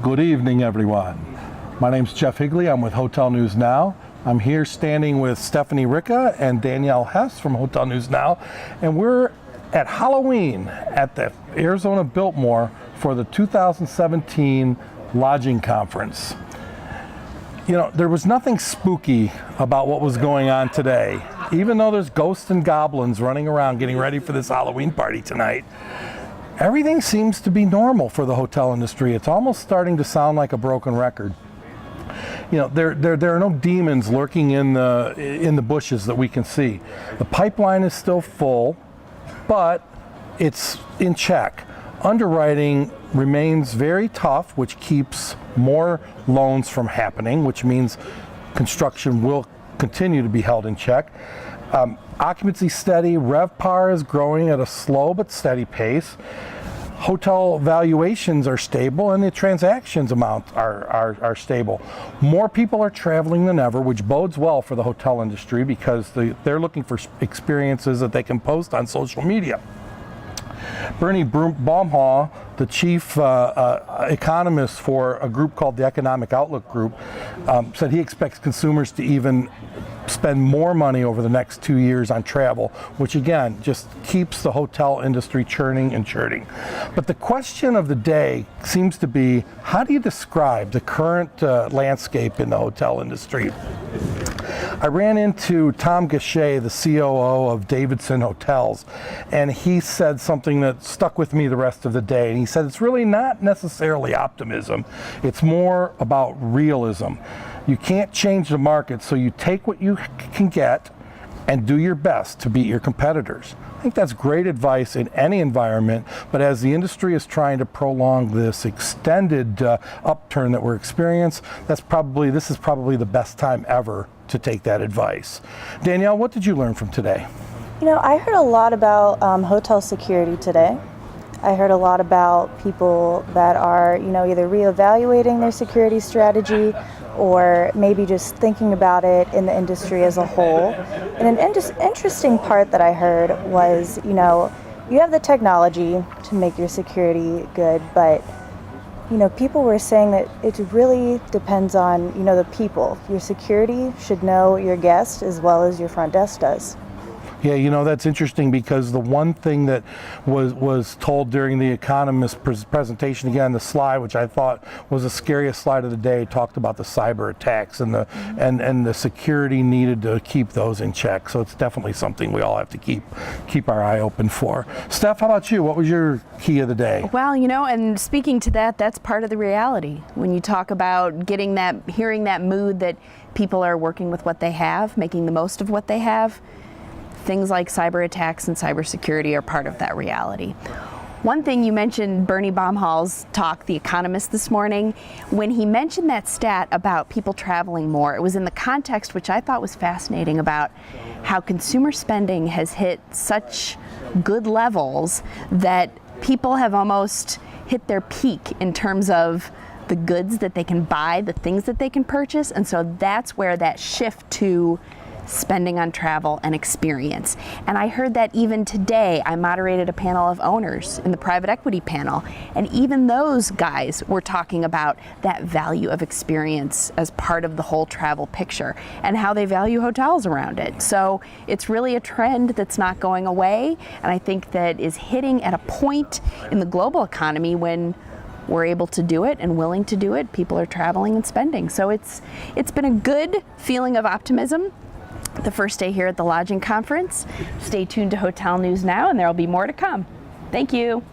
Good evening, everyone. My name's Jeff Higley. I'm with Hotel News Now. I'm here standing with Stephanie Ricca and Danielle Hess from Hotel News Now, and we're at Halloween at the Arizona Biltmore for the 2017 Lodging Conference. You know, there was nothing spooky about what was going on today. Even though there's ghosts and goblins running around getting ready for this Halloween party tonight, everything seems to be normal for the hotel industry. It's almost starting to sound like a broken record. You know, there are no demons lurking in the bushes that we can see. The pipeline is still full, but it's in check. Underwriting remains very tough, which keeps more loans from happening, which means construction will continue to be held in check. Occupancy steady, RevPAR is growing at a slow but steady pace. Hotel valuations are stable and the transactions amount are stable. More people are traveling than ever, which bodes well for the hotel industry because they're looking for experiences that they can post on social media. Bernie Baumhall, the chief economist for a group called the Economic Outlook Group, said he expects consumers to even spend more money over the next 2 years on travel, which again just keeps the hotel industry churning and churning. But the question of the day seems to be, how do you describe the current landscape in the hotel industry? I ran into Tom Gachet, the COO of Davidson Hotels, and he said something that stuck with me the rest of the day. And he said it's really not necessarily optimism, it's more about realism. You can't change the market, so you take what you can get and do your best to beat your competitors. I think that's great advice in any environment, but as the industry is trying to prolong this extended upturn that we're experiencing, this is probably the best time ever to take that advice. Danielle, what did you learn from today? You know, I heard a lot about hotel security today. I heard a lot about people that are, either reevaluating their security strategy or maybe just thinking about it in the industry as a whole. And an interesting part that I heard was, you have the technology to make your security good, but people were saying that it really depends on, the people. Your security should know your guest as well as your front desk does. Yeah, that's interesting because the one thing that was told during the Economist presentation, again, the slide, which I thought was the scariest slide of the day, talked about the cyber attacks and the security needed to keep those in check. So it's definitely something we all have to keep our eye open for. Steph, how about you? What was your key of the day? Well, and speaking to that, that's part of the reality. When you talk about hearing that mood that people are working with what they have, making the most of what they have, things like cyber attacks and cybersecurity are part of that reality. One thing you mentioned, Bernie Baumhall's talk, The Economist, this morning, when he mentioned that stat about people traveling more, it was in the context, which I thought was fascinating, about how consumer spending has hit such good levels that people have almost hit their peak in terms of the goods that they can buy, the things that they can purchase, and so that's where that shift to spending on travel and experience. And I heard that even today. I moderated a panel of owners in the private equity panel, and even those guys were talking about that value of experience as part of the whole travel picture and how they value hotels around it. So it's really a trend that's not going away, and I think that is hitting at a point in the global economy when we're able to do it and willing to do it. People are traveling and spending. So it's been a good feeling of optimism the first day here at the Lodging Conference. Stay tuned to Hotel News Now, and there will be more to come. Thank you.